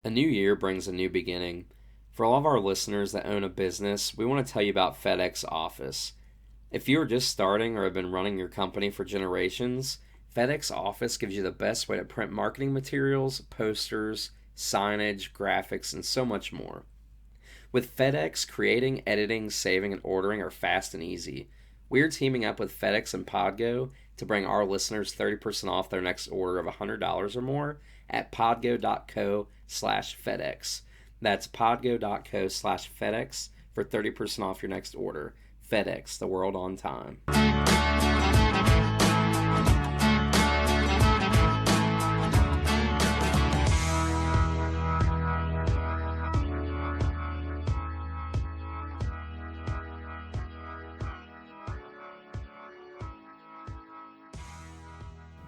A new year brings a new beginning. For all of our listeners that own a business, we want to tell you about FedEx Office. If you are just starting or have been running your company for generations, FedEx Office gives you the best way to print marketing materials, posters, signage, graphics, and so much more. With FedEx, creating, editing, saving, and ordering are fast and easy. We're teaming up with FedEx and Podgo to bring our listeners 30% off their next order of $100 or more at podgo.co/FedEx. That's podgo.co/FedEx for 30% off your next order. FedEx, the world on time.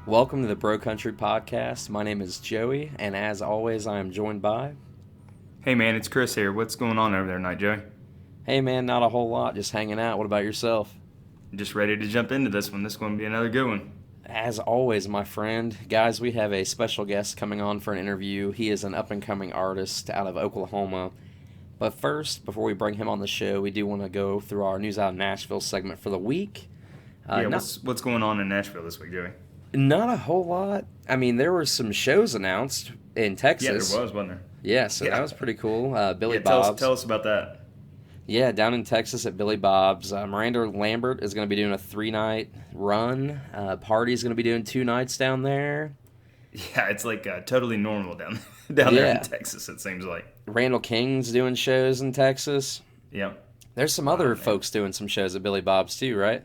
Welcome to the Bro Country Podcast. My name is Joey, and as always, I am joined by... Hey man, it's Chris here. What's going on over there tonight, Joey? Hey man, not a whole lot, just hanging out. What about yourself? Just ready to jump into this one. This is going to be another good one. As always, my friend. Guys, we have a special guest coming on for an interview. He is an up-and-coming artist out of Oklahoma. But first, before we bring him on the show, we do want to go through our News Out of Nashville segment for the week. What's going on in Nashville this week, Joey? Not a whole lot. I mean, there were some shows announced in Texas. Yeah, there was, wasn't there? Yeah, so that was pretty cool. Billy Tell Bob's. us about that. Yeah, down in Texas at Billy Bob's. Miranda Lambert is going to be doing a 3-night run. Party's going to be doing 2 nights down there. Yeah, it's like totally normal down there in Texas, it seems like. Randall King's doing shows in Texas. Yeah. There's some other folks doing some shows at Billy Bob's too, right?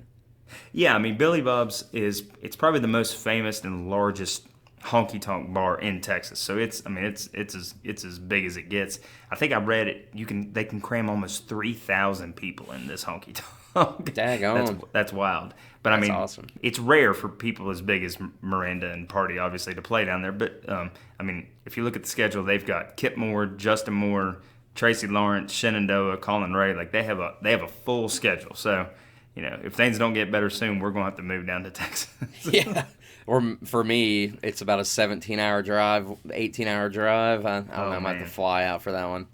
Yeah, I mean, Billy Bob's it's probably the most famous and largest honky-tonk bar in Texas. So it's as big as it gets. I think I read it. They can cram almost 3,000 people in this honky-tonk. Daggone. That's wild. But That's I mean, awesome. It's rare for people as big as Miranda and Party, obviously, to play down there. But I mean, if you look at the schedule, they've got Kip Moore, Justin Moore, Tracy Lawrence, Shenandoah, Colin Ray. Like they have a full schedule. So, you know, if things don't get better soon, we're going to have to move down to Texas. Yeah. Or for me, it's about a 17-hour drive, 18-hour drive. I don't know. I might have to fly out for that one.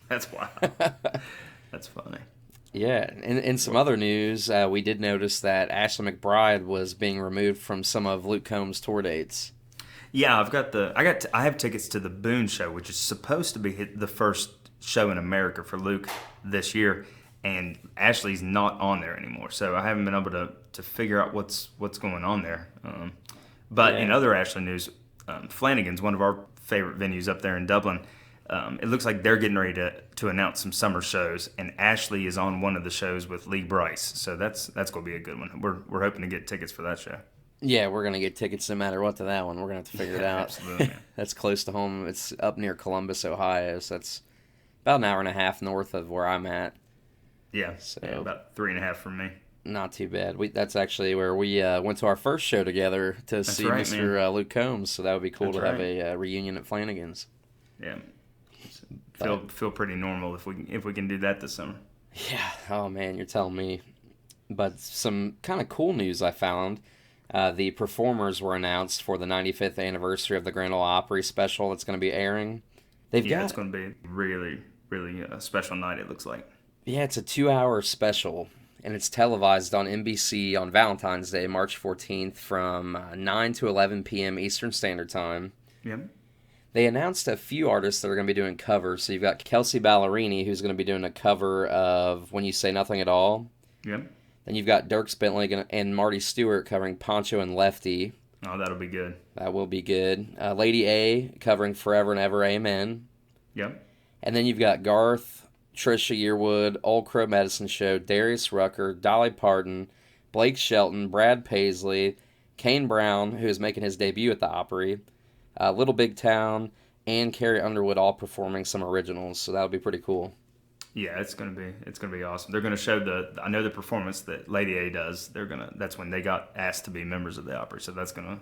That's wild. That's funny. Yeah. In some other news, we did notice that Ashley McBryde was being removed from some of Luke Combs' tour dates. Yeah, I have tickets to the Boone show, which is supposed to be the first show in America for Luke this year. And Ashley's not on there anymore, so I haven't been able to figure out what's going on there. But in other Ashley news, Flanagan's, one of our favorite venues up there in Dublin, it looks like they're getting ready to announce some summer shows, and Ashley is on one of the shows with Lee Bryce, so that's going to be a good one. We're hoping to get tickets for that show. Yeah, we're going to get tickets no matter what to that one. We're going to have to figure it out. Absolutely. That's close to home. It's up near Columbus, Ohio, so that's about an hour and a half north of where I'm at. Yeah, about 3.5 from me. Not too bad. That's actually where we went to our first show together to see Mr. Luke Combs, so that would be cool to have a reunion at Flanagan's. Yeah, feel pretty normal if we can do that this summer. Yeah, oh man, you're telling me. But some kind of cool news I found. The performers were announced for the 95th anniversary of the Grand Ole Opry special that's going to be airing. It's going to be really, really a special night, it looks like. Yeah, it's a 2-hour special, and it's televised on NBC on Valentine's Day, March 14th, from 9 to 11 p.m. Eastern Standard Time. Yep. They announced a few artists that are going to be doing covers. So you've got Kelsey Ballerini, who's going to be doing a cover of When You Say Nothing at All. Yep. Then you've got Dierks Bentley and Marty Stewart covering Poncho and Lefty. Oh, that'll be good. That will be good. Lady A covering Forever and Ever, Amen. Yep. And then you've got Garth, Trisha Yearwood, Old Crow Medicine Show, Darius Rucker, Dolly Parton, Blake Shelton, Brad Paisley, Kane Brown, who is making his debut at the Opry, Little Big Town, and Carrie Underwood all performing some originals. So that'll be pretty cool. Yeah, it's gonna be awesome. They're gonna show the performance that Lady A does. That's when they got asked to be members of the Opry. So it's gonna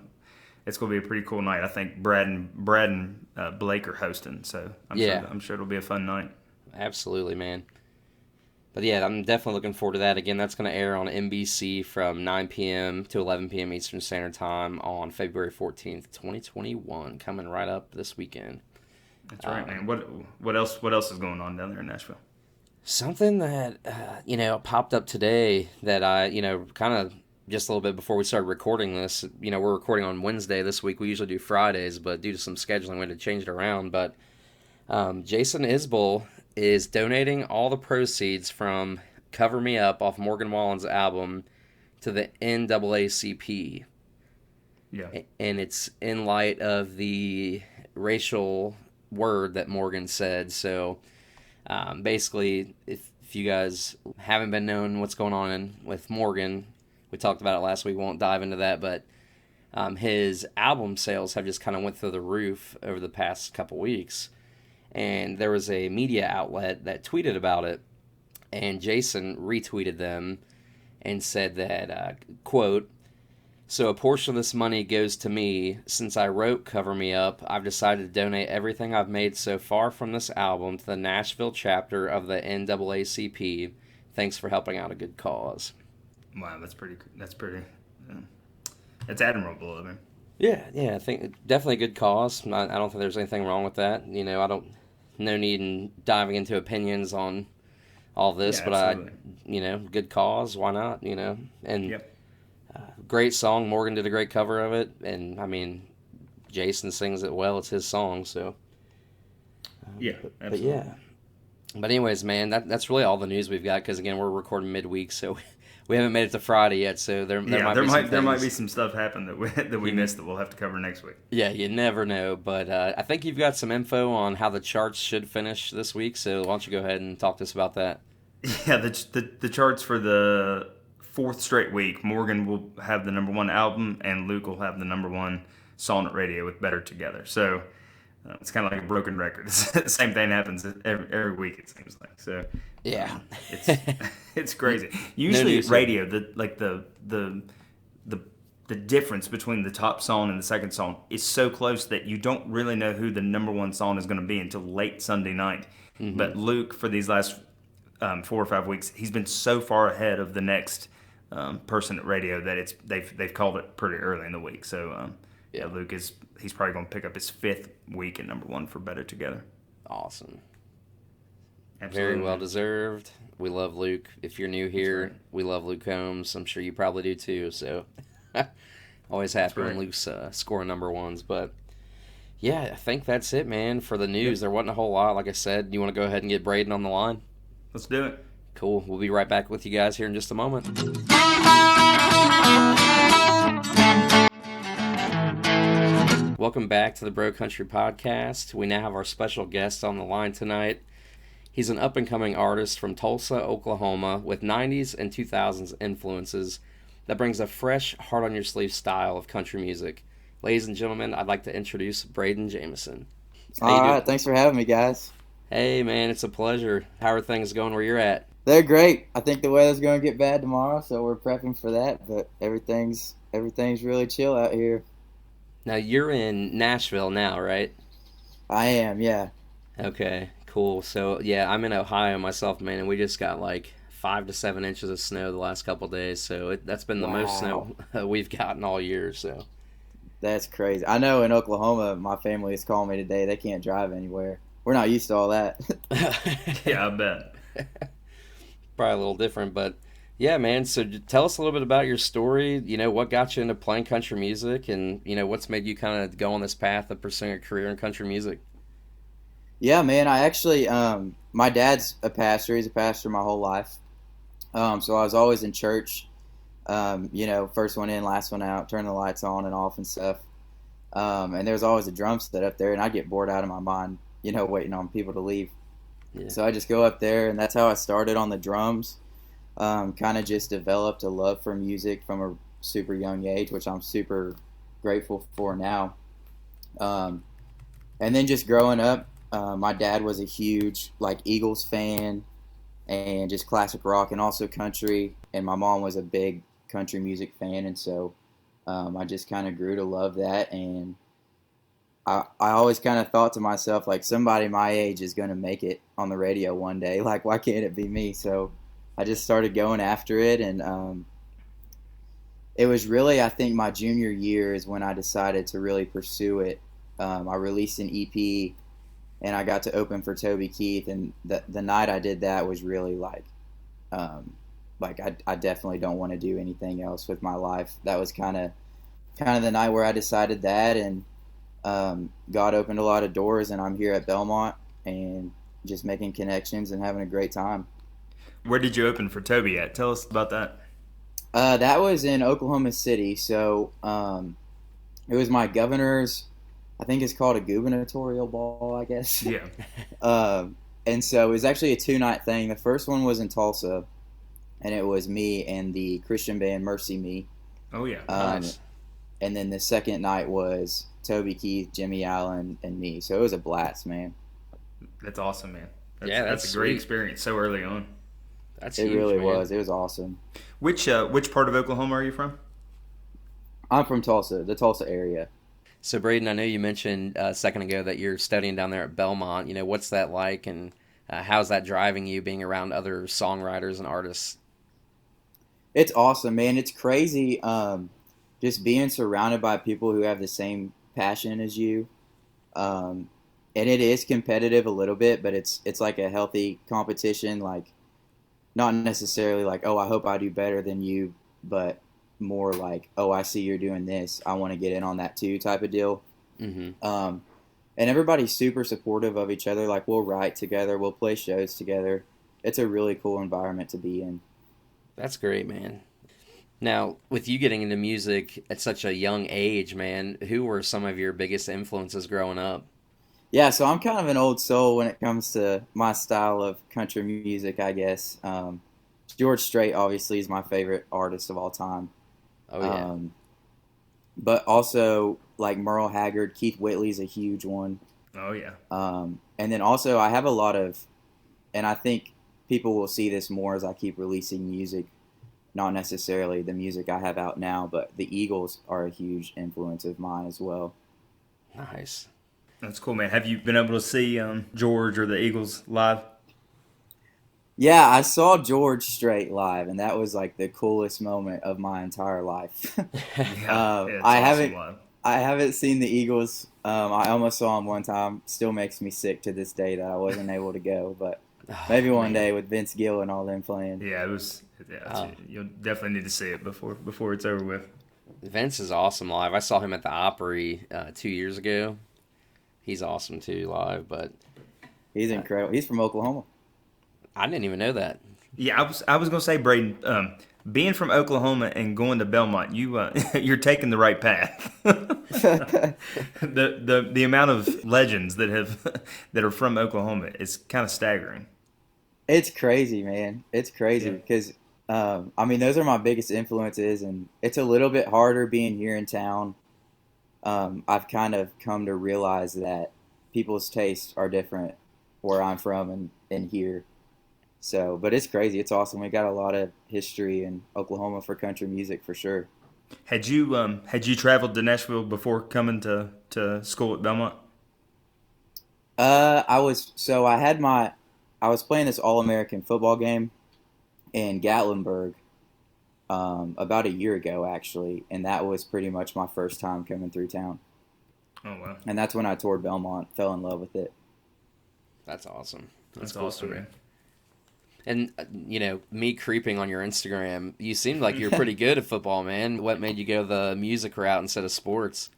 be a pretty cool night. I think Brad and Blake are hosting. So I'm sure it'll be a fun night. Absolutely, man. But yeah, I'm definitely looking forward to that. Again, that's going to air on NBC from 9 p.m. to 11 p.m. Eastern Standard Time on February 14th, 2021, coming right up this weekend. That's right, man. What else is going on down there in Nashville? Something that popped up today that I kind of just a little bit before we started recording this. We're recording on Wednesday this week. We usually do Fridays, but due to some scheduling, we had to change it around. But Jason Isbell is donating all the proceeds from "Cover Me Up" off Morgan Wallen's album to the NAACP. Yeah, And it's in light of the racial word that Morgan said. So basically, if you guys haven't been known what's going on with Morgan, we talked about it last week. We won't dive into that, but his album sales have just kind of went through the roof over the past couple weeks. And there was a media outlet that tweeted about it, and Jason retweeted them and said that, quote, "So a portion of this money goes to me. Since I wrote Cover Me Up, I've decided to donate everything I've made so far from this album to the Nashville chapter of the NAACP. Thanks for helping out a good cause." wow, that's pretty. That's admirable of him. Yeah, I think definitely a good cause. I don't think there's anything wrong with that. No need in diving into opinions on all this, Yeah, but absolutely. good cause. Why not? And Yep. great song. Morgan did a great cover of it, and I mean, Jason sings it well. It's his song, so. Yeah, But absolutely. yeah. But anyways, man, that's really all the news we've got. Because again, we're recording midweek, so we haven't made it to Friday yet. So there Might be be some stuff happen that we missed that we'll have to cover next week. Yeah, you never know. But I think you've got some info on how the charts should finish this week. So why don't you go ahead and talk to us about that? Yeah, the charts for the fourth straight week. Morgan will have the number one album, and Luke will have the number one song at radio with "Better Together." So it's kind of like a broken record. The same thing happens every week. It seems like so. Yeah, It's crazy. Usually news at radio, the difference between the top song and the second song is so close that you don't really know who the number one song is going to be until late Sunday night. Mm-hmm. But Luke, for these last 4 or 5 weeks, he's been so far ahead of the next person at radio that they've called it pretty early in the week. So yeah, Luke he's probably going to pick up his fifth week at number one for "Better Together." Awesome. Absolutely. Very well deserved. We love Luke. If you're new here, right. we love Luke Combs. I'm sure you probably do too. So always happy when Luke's scoring number ones. But yeah, I think that's it, man, for the news. There wasn't a whole lot. Like I said, you want to go ahead and get Braden on the line? Let's do it. Cool. We'll be right back with you guys here in just a moment. Welcome back to the Bro Country Podcast. We now have our special guest on the line tonight. He's an up-and-coming artist from Tulsa, Oklahoma, with 90s and 2000s influences that brings a fresh, heart-on-your-sleeve style of country music. Ladies and gentlemen, I'd like to introduce Braden Jamison. All right, thanks for having me, guys. Hey, man, it's a pleasure. How are things going where you're at? They're great. I think the weather's going to get bad tomorrow, so we're prepping for that, but everything's really chill out here. Now, you're in Nashville now, right? I am, yeah. Okay, cool. So, yeah, I'm in Ohio myself, man, and we just got like 5 to 7 inches of snow the last couple of days, so that's been the most snow we've gotten all year, so. That's crazy. I know in Oklahoma, my family is calling me today. They can't drive anywhere. We're not used to all that. Yeah, I bet. Probably a little different, but yeah, man. So tell us a little bit about your story. What got you into playing country music, and what's made you kind of go on this path of pursuing a career in country music. Yeah, man. I actually, my dad's a pastor. He's a pastor my whole life. So I was always in church. First one in, last one out, turn the lights on and off and stuff. And there was always a drum set up there, and I'd get bored out of my mind, waiting on people to leave. Yeah. So I just go up there, and that's how I started on the drums. Kind of just developed a love for music from a super young age, which I'm super grateful for now. And then just growing up, my dad was a huge Eagles fan and just classic rock and also country. And my mom was a big country music fan, and so I just kind of grew to love that. And I always kind of thought to myself, somebody my age is going to make it on the radio one day. Why can't it be me? So I just started going after it, and it was really, I think, my junior year is when I decided to really pursue it. I released an EP, and I got to open for Toby Keith. And the night I did that was really like I definitely don't want to do anything else with my life. That was kind of the night where I decided that, and God opened a lot of doors, and I'm here at Belmont and just making connections and having a great time. Where did you open for Toby at? Tell us about that. That was in Oklahoma City. So it was my governor's, I think it's called a gubernatorial ball, I guess. Yeah. And so it was actually a 2-night thing. The first one was in Tulsa, and it was me and the Christian band Mercy Me. Oh yeah. Nice. And then the second night was Toby Keith, Jimmy Allen, and me. So it was a blast, man. That's awesome, man. That's a great sweet. experience so early on. That's It huge, really man. was. It was awesome. Which part of Oklahoma are you from? I'm from Tulsa, the Tulsa area. So, Braden, I know you mentioned a second ago that you're studying down there at Belmont. What's that like, and how's that driving you being around other songwriters and artists? It's awesome, man. It's crazy just being surrounded by people who have the same passion as you. And it is competitive a little bit, but it's like a healthy competition, like not necessarily like, oh, I hope I do better than you, but more like, oh, I see you're doing this, I want to get in on that too type of deal. Mm-hmm. And everybody's super supportive of each other. Like, we'll write together, we'll play shows together. It's a really cool environment to be in. That's great, man. Now, with you getting into music at such a young age, man, who were some of your biggest influences growing up? Yeah, so I'm kind of an old soul when it comes to my style of country music, I guess. George Strait obviously is my favorite artist of all time. Oh, yeah. But also like Merle Haggard, Keith Whitley's a huge one. Oh yeah. And then also I have a lot of, and I think people will see this more as I keep releasing music, not necessarily the music I have out now, but the Eagles are a huge influence of mine as well. Nice. That's cool, man. Have you been able to see George or the Eagles live? Yeah, I saw George Strait live, and that was like the coolest moment of my entire life. Yeah, it's I awesome haven't live. I haven't seen the Eagles. I almost saw them one time. Still makes me sick to this day that I wasn't able to go, but Oh, maybe one man. day with Vince Gill and all them playing. Yeah, it was. Yeah, Oh. you'll definitely need to see it before it's over with. Vince is awesome live. I saw him at the Opry 2 years ago. He's awesome too live, but He's incredible. He's from Oklahoma. I didn't even know that. Yeah, I was gonna say, Braden, being from Oklahoma and going to Belmont, you're taking the right path. The amount of legends that are from Oklahoma is kind of staggering. It's crazy, man. It's crazy Yeah. because, I mean, those are my biggest influences, and it's a little bit harder being here in town. I've kind of come to realize that people's tastes are different where I'm from and here. So, but it's crazy. It's awesome. We got a lot of history in Oklahoma for country music for sure. Had you traveled to Nashville before coming to school at Belmont? I was playing this All-American football game in Gatlinburg about a year ago actually, and that was pretty much my first time coming through town. Oh wow, And that's when I toured Belmont, fell in love with it. That's awesome. that's cool awesome, story. man. And me creeping on your Instagram, you seemed like you were pretty good at football, man. What made you go the music route instead of sports?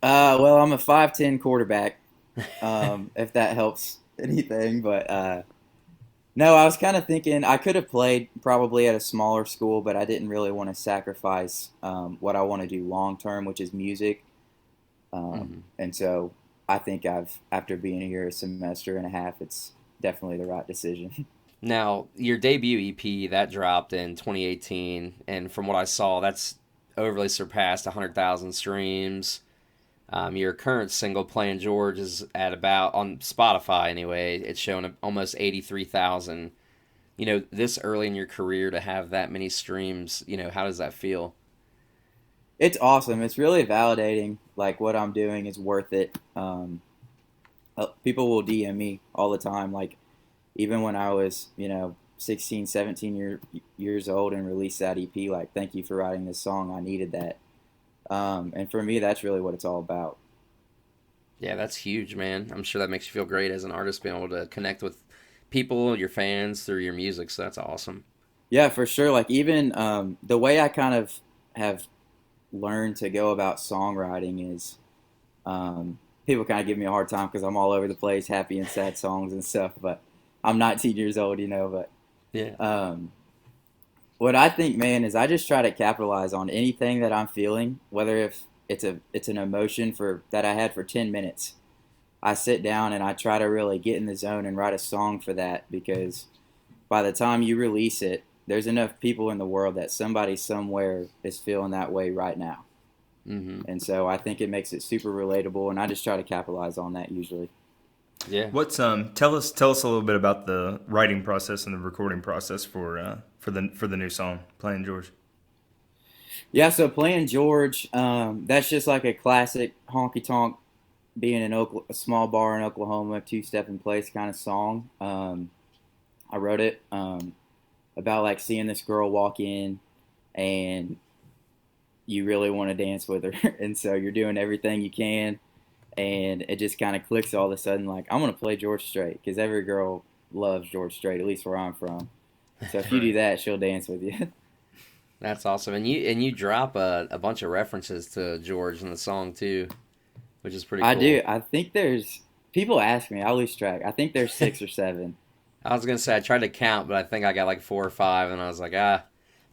Well, I'm a 5'10" quarterback, if that helps anything. But no, I was kind of thinking I could have played probably at a smaller school, but I didn't really want to sacrifice what I want to do long term, which is music. And so I think after being here a semester and a half, it's definitely the right decision. Now, your debut EP, that dropped in 2018, and from what I saw, that's overly surpassed 100,000 streams. Your current single, Playin George, is at about, on Spotify anyway, it's showing almost 83,000. This early in your career to have that many streams, how does that feel? It's awesome. It's really validating. Like, what I'm doing is worth it. People will DM me all the time. Like, even when I was, 16, 17 years old and released that EP, like, thank you for writing this song. I needed that. And for me, that's really what it's all about. Yeah, that's huge, man. I'm sure that makes you feel great as an artist, being able to connect with people, your fans, through your music. So that's awesome. Yeah, for sure. Like even the way I kind of have learned to go about songwriting is people kind of give me a hard time because I'm all over the place, happy and sad songs and stuff. But I'm 19 years old, you know. But Yeah. what I think, man, is I just try to capitalize on anything that I'm feeling, whether if it's an emotion for that I had for 10 minutes. I sit down and I try to really get in the zone and write a song for that because by the time you release it, there's enough people in the world that somebody somewhere is feeling that way right now. Mm-hmm. And so I think it makes it super relatable, and I just try to capitalize on that usually. Yeah. What's tell us a little bit about the writing process and the recording process for the new song, Playin George. Yeah, so Playin George, that's just like a classic honky tonk, being in a small bar in Oklahoma, two-step in place kind of song. I wrote it about like seeing this girl walk in and you really want to dance with her. And so you're doing everything you can. And it just kind of clicks all of a sudden like, I'm going to play George Strait because every girl loves George Strait, at least where I'm from. So if you do that, she'll dance with you. That's awesome. And you drop a bunch of references to George in the song too, which is pretty cool. I do. I think there's, people ask me, I lose track. I think there's 6 or 7. I was gonna say I tried to count, but I think I got like 4 or 5, and I was like,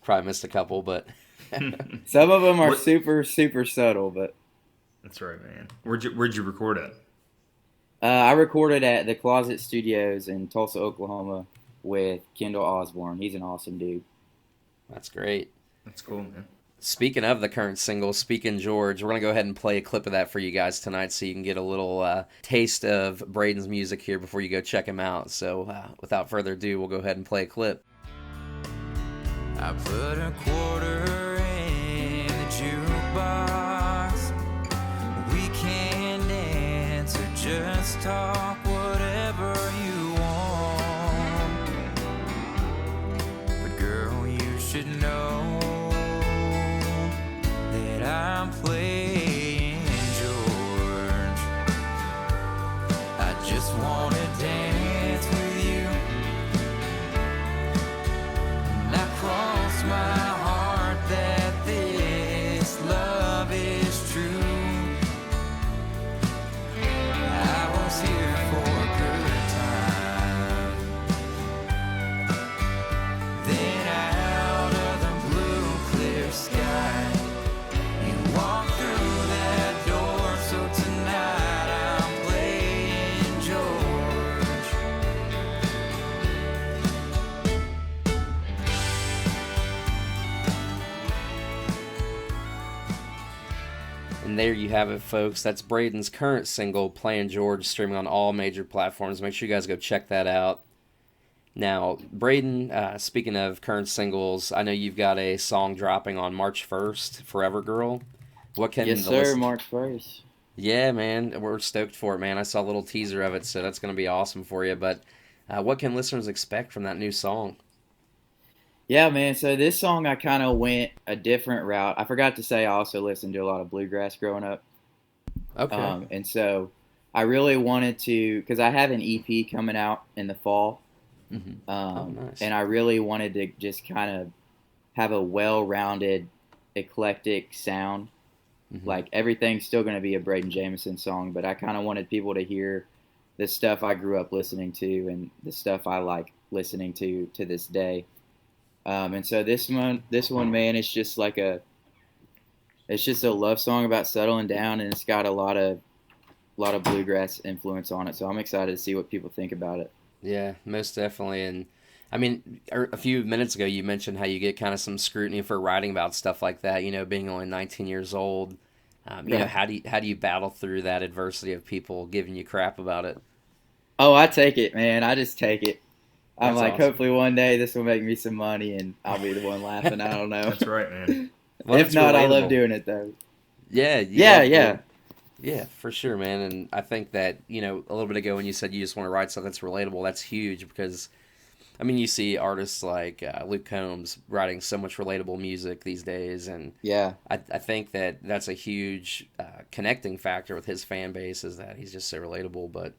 probably missed a couple, but some of them are super, super subtle. But that's right, man. Where'd you record it? I recorded at the Closet Studios in Tulsa, Oklahoma, with Kendall Osborne. He's an awesome dude. That's great. That's cool, man. Speaking of the current single, Speaking George, we're going to go ahead and play a clip of that for you guys tonight so you can get a little taste of Braden's music here before you go check him out. So without further ado, we'll go ahead and play a clip. I put a quarter in the jukebox. We can dance or just talk, whatever you want. But girl, you should know I'm playing George. I just wanna dance with you. And I cross my heart that this love is true. I was here for a good time. Then out of the blue clear sky, walk through that door, so tonight I'm playing George. And there you have it, folks. That's Braden's current single, Playin George, streaming on all major platforms. Make sure you guys go check that out. Now, Braden, speaking of current singles, I know you've got a song dropping on March 1st, Forever Girl. What can yes, sir, March 1st. Yeah, man, we're stoked for it, man. I saw a little teaser of it, so that's going to be awesome for you. But what can listeners expect from that new song? Yeah, man, so this song I kind of went a different route. I forgot to say I also listened to a lot of bluegrass growing up. Okay. And so I really wanted to, because I have an EP coming out in the fall. Mm-hmm. Nice. And I really wanted to just kind of have a well-rounded, eclectic sound. Mm-hmm. Like everything's still going to be a Braden Jamison song, but I kind of wanted people to hear the stuff I grew up listening to and the stuff I like listening to this day. And so this one, man, it's just a love song about settling down, and it's got a lot of bluegrass influence on it. So I'm excited to see what people think about it. Yeah, most definitely. And I mean, a few minutes ago, you mentioned how you get kind of some scrutiny for writing about stuff like that. You know, being only 19 years old. You know, how do you battle through that adversity of people giving you crap about it? Oh, I take it, man. I just take it. I'm That's like, awesome. Hopefully one day this will make me some money, and I'll be the one laughing. I don't know. That's right, man. Well, If that's not, I love relatable. doing it though. Yeah. Yeah, for sure, man. And I think that, you know, a little bit ago when you said you just want to write something that's relatable, that's huge because I mean, you see artists like Luke Combs writing so much relatable music these days, and Yeah. I think that that's a huge connecting factor with his fan base is that he's just so relatable. But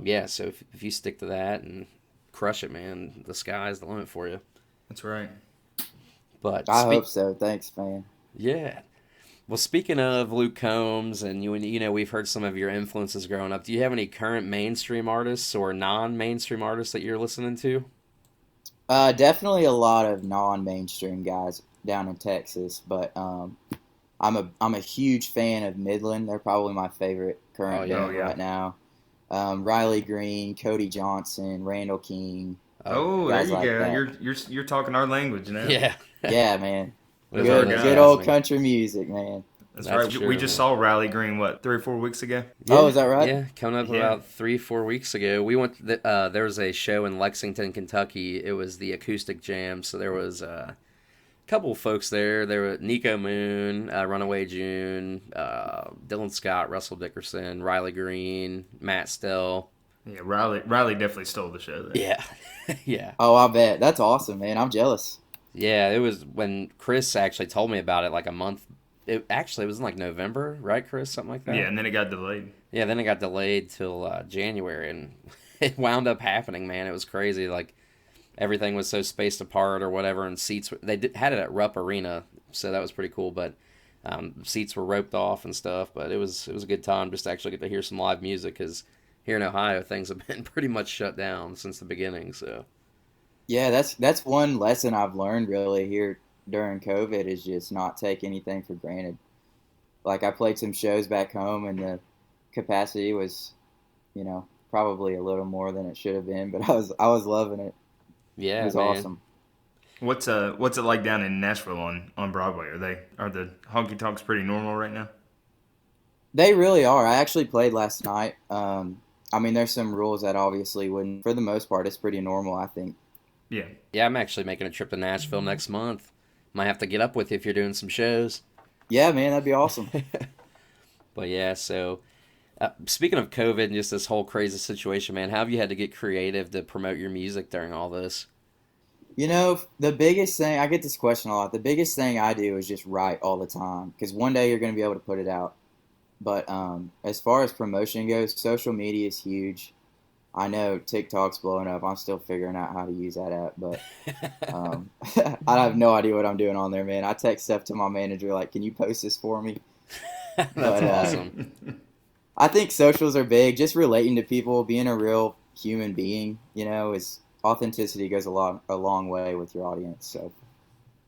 yeah, so if you stick to that and crush it, man, the sky's the limit for you. That's right. But I hope so. Thanks, man. yeah. Well, speaking of Luke Combs, and you know, we've heard some of your influences growing up. Do you have any current mainstream artists or non-mainstream artists that you're listening to? Definitely a lot of non-mainstream guys down in Texas, but I'm a huge fan of Midland. They're probably my favorite Oh current yeah. band right now. Riley Green, Cody Johnson, Randall King, Oh Oh, there guys you like go. that. You're talking our language now. yeah. Yeah, man. Those are Good, guys, good old man. country music, man. That's That's right. true, We just man. saw Riley Green, what, 3 or 4 weeks ago? Oh, is that right? Yeah, coming up Yeah. about 3-4 weeks ago. We went. There was a show in Lexington, Kentucky. It was the acoustic jam. So there was a couple of folks there. There were Nico Moon, Runaway June, Dylan Scott, Russell Dickerson, Riley Green, Matt Stell. Yeah, Riley definitely stole the show there. Yeah, yeah, Oh, I bet. That's awesome, man. I'm jealous. yeah. It was when Chris actually told me about it like a month. It was in like November, right, Chris? Something like that. Yeah, and then it got delayed. Yeah, then it got delayed till January, and it wound up happening. Man, it was crazy. Like everything was so spaced apart or whatever, and seats. Had it at Rupp Arena, so that was pretty cool. But seats were roped off and stuff. But it was a good time just to actually get to hear some live music because here in Ohio things have been pretty much shut down since the beginning. So Yeah, that's one lesson I've learned really here during COVID is just not take anything for granted. Like I played some shows back home and the capacity was, probably a little more than it should have been, but I was loving it. It yeah, was man. awesome. What's it like down in Nashville on Broadway? Are the honky tonks pretty normal right now? They really are. I actually played last night. I mean, there's some rules that obviously wouldn't. For the most part, it's pretty normal, I think. Yeah. Yeah, I'm actually making a trip to Nashville next month. Might have to get up with you if you're doing some shows. Yeah, man, that'd be awesome. But yeah, so speaking of COVID and just this whole crazy situation, man, how have you had to get creative to promote your music during all this? The biggest thing, I get this question a lot. The biggest thing I do is just write all the time because one day you're going to be able to put it out. But as far as promotion goes, social media is huge. I know TikTok's blowing up. I'm still figuring out how to use that app, but I have no idea what I'm doing on there, man. I text stuff to my manager like, "Can you post this for me?" That's But, awesome. I think socials are big. Just relating to people, being a real human being, is authenticity goes a long way with your audience. So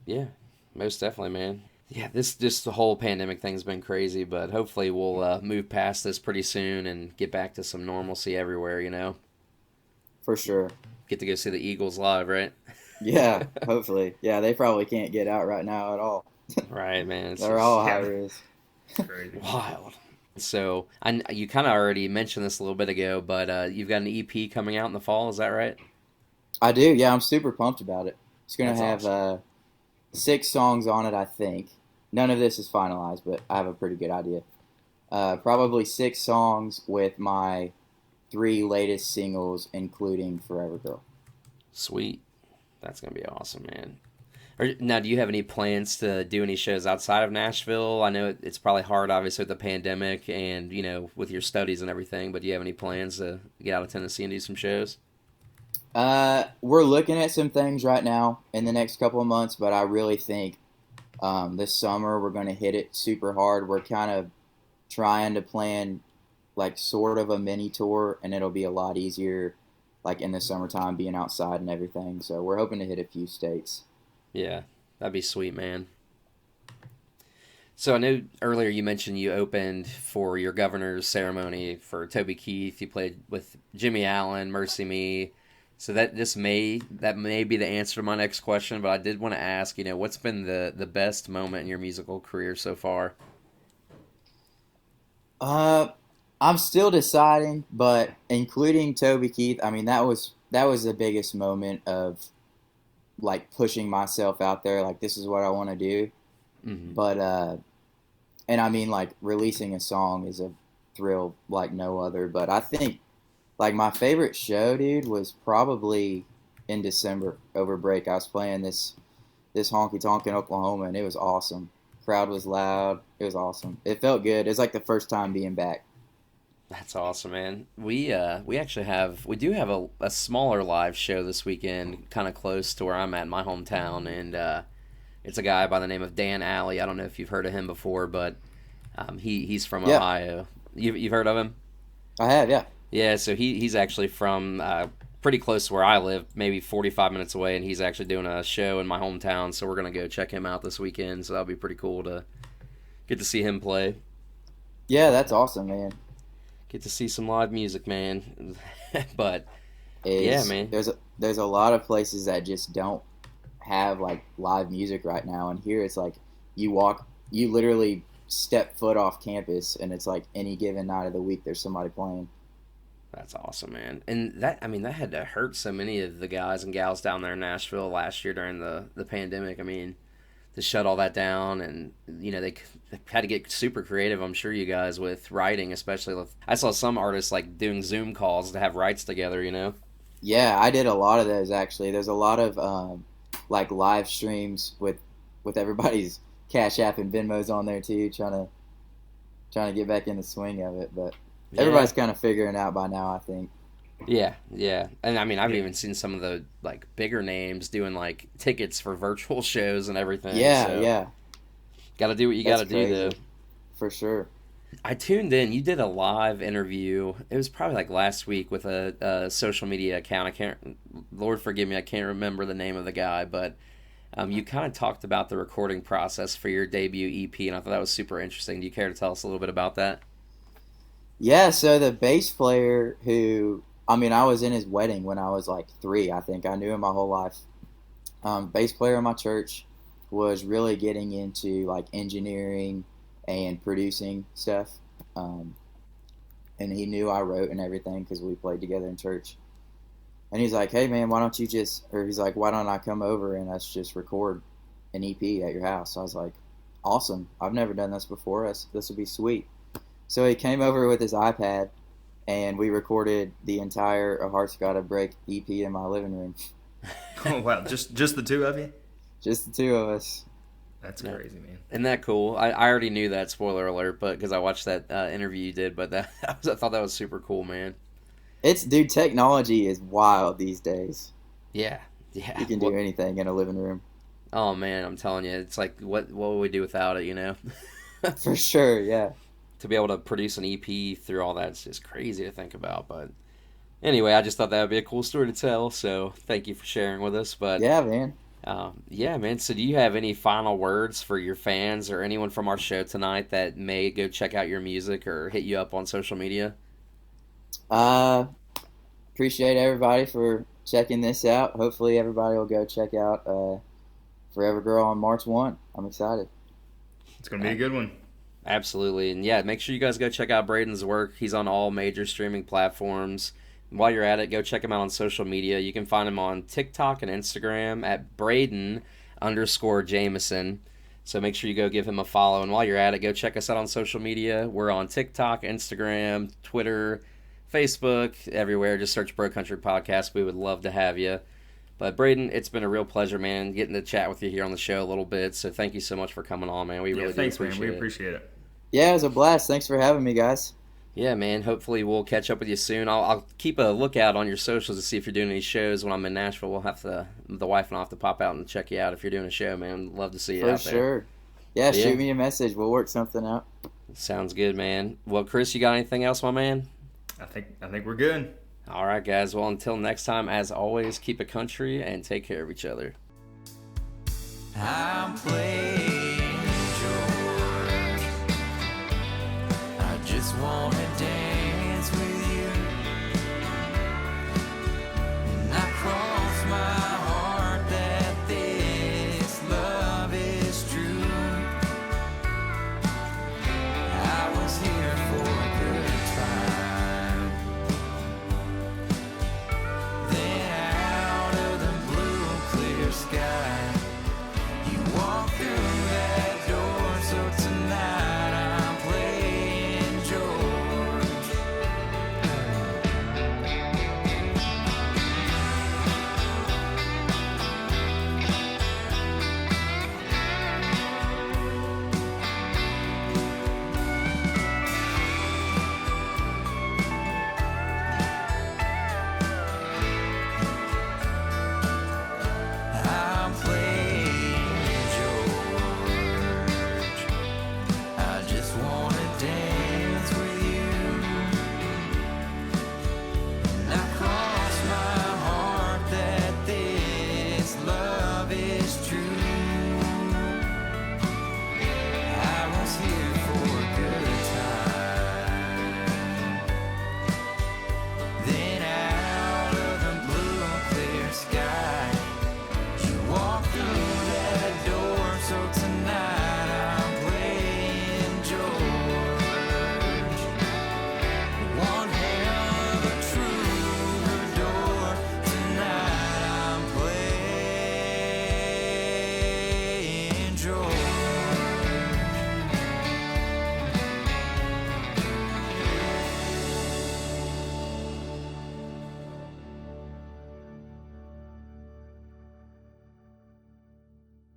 Yeah, most definitely, man. Yeah, the whole pandemic thing's been crazy, but hopefully we'll move past this pretty soon and get back to some normalcy everywhere, for sure, Get to go see the Eagles live, right? yeah, hopefully, yeah. They probably can't get out right now at all. Right, man. It's They're just all high yeah. risk. Crazy. wild. So, you kind of already mentioned this a little bit ago, but you've got an EP coming out in the fall, is that right? I do, yeah. I'm super pumped about it. It's gonna That's have 6 songs on it, I think. None of this is finalized, but I have a pretty good idea. Probably 6 songs with my 3 latest singles, including Forever Girl. Sweet. That's going to be awesome, man. Now, do you have any plans to do any shows outside of Nashville? I know it's probably hard, obviously, with the pandemic and, with your studies and everything, but do you have any plans to get out of Tennessee and do some shows? We're looking at some things right now in the next couple of months, but I really think this summer we're going to hit it super hard. We're kind of trying to plan like sort of a mini tour, and it'll be a lot easier like in the summertime being outside and everything. So we're hoping to hit a few states. Yeah, that'd be sweet, man. So I know earlier you mentioned you opened for your governor's ceremony for Toby Keith. You played with Jimmy Allen, Mercy Me. So that may be the answer to my next question, but I did want to ask, what's been the best moment in your musical career so far? I'm still deciding, but including Toby Keith, I mean that was the biggest moment of like pushing myself out there, like this is what I want to do. Mm-hmm. But and I mean like releasing a song is a thrill like no other. But I think like my favorite show, dude, was probably in December over break. I was playing this honky tonk in Oklahoma, and it was awesome. Crowd was loud. It was awesome. It felt good. It was like the first time being back. That's awesome, man. We actually we do have a smaller live show this weekend, kind of close to where I'm at in my hometown, and it's a guy by the name of Dan Alley. I don't know if you've heard of him before, but he's from Ohio. You've heard of him? I have, yeah. Yeah, so he's actually from pretty close to where I live, maybe 45 minutes away, and he's actually doing a show in my hometown, so we're going to go check him out this weekend, so that'll be pretty cool to get to see him play. Yeah, that's awesome, man. Get to see some live music, man. But, yeah, man. There's a lot of places that just don't have, like, live music right now, and here it's like you literally step foot off campus, and it's like any given night of the week there's somebody playing. That's awesome, man. And that had to hurt so many of the guys and gals down there in Nashville last year during the pandemic. I mean, to shut all that down, and they had to get super creative, I'm sure, you guys, with writing, especially I saw some artists like doing Zoom calls to have writes together. Yeah, I did a lot of those, actually. There's a lot of like live streams with everybody's Cash App and Venmos on there too, trying to get back in the swing of it, but everybody's kind of figuring it out by now, I think. Yeah, and I mean, I've even seen some of the like bigger names doing like tickets for virtual shows and everything. Yeah. Got to do what you got to do, though. For sure. I tuned in. You did a live interview. It was probably like last week with a social media account. Lord forgive me, I can't remember the name of the guy, but you kind of talked about the recording process for your debut EP, and I thought that was super interesting. Do you care to tell us a little bit about that? Yeah, so the bass player I was in his wedding when I was like 3, I think. I knew him my whole life. Bass player in my church was really getting into like engineering and producing stuff. And he knew I wrote and everything because we played together in church. And he's like, hey man, why don't I come over and us just record an EP at your house? I was like, awesome. I've never done this before. This would be sweet. So he came over with his iPad, and we recorded the entire A Heart's Gotta Break EP in my living room. Oh, wow. Just the two of you? Just the two of us. That's crazy, man. Isn't that cool? I already knew that, spoiler alert, but because I watched that interview you did, but I thought that was super cool, man. Dude, technology is wild these days. Yeah. You can do anything in a living room. Oh, man, I'm telling you, it's like, what would we do without it, For sure, yeah. To be able to produce an EP through all that, it's just crazy to think about. But anyway, I just thought that would be a cool story to tell, so thank you for sharing with us. But yeah, man. Yeah, man. So do you have any final words for your fans or anyone from our show tonight that may go check out your music or hit you up on social media? Appreciate everybody for checking this out. Hopefully everybody will go check out Forever Girl on March 1. I'm excited. It's going to be a good one. Absolutely. And yeah, make sure you guys go check out Braden's work. He's on all major streaming platforms. While you're at it, go check him out on social media. You can find him on TikTok and Instagram at Braden_Jamison. So make sure you go give him a follow. And while you're at it, go check us out on social media. We're on TikTok, Instagram, Twitter, Facebook, everywhere. Just search Bro Country Podcast. We would love to have you. But Braden, it's been a real pleasure, man, getting to chat with you here on the show a little bit. So thank you so much for coming on, man. We really do appreciate it. Man. We appreciate it. Yeah, it was a blast. Thanks for having me, guys. Yeah, man. Hopefully we'll catch up with you soon. I'll keep a lookout on your socials to see if you're doing any shows when I'm in Nashville. We'll have to, the wife and I'll have to pop out and check you out if you're doing a show, man. Love to see you out there. For sure. Yeah, shoot me a message. We'll work something out. Sounds good, man. Well, Chris, you got anything else, my man? I think we're good. All right, guys. Well, until next time, as always, keep it country and take care of each other. I'm playing George. I just wanna dance.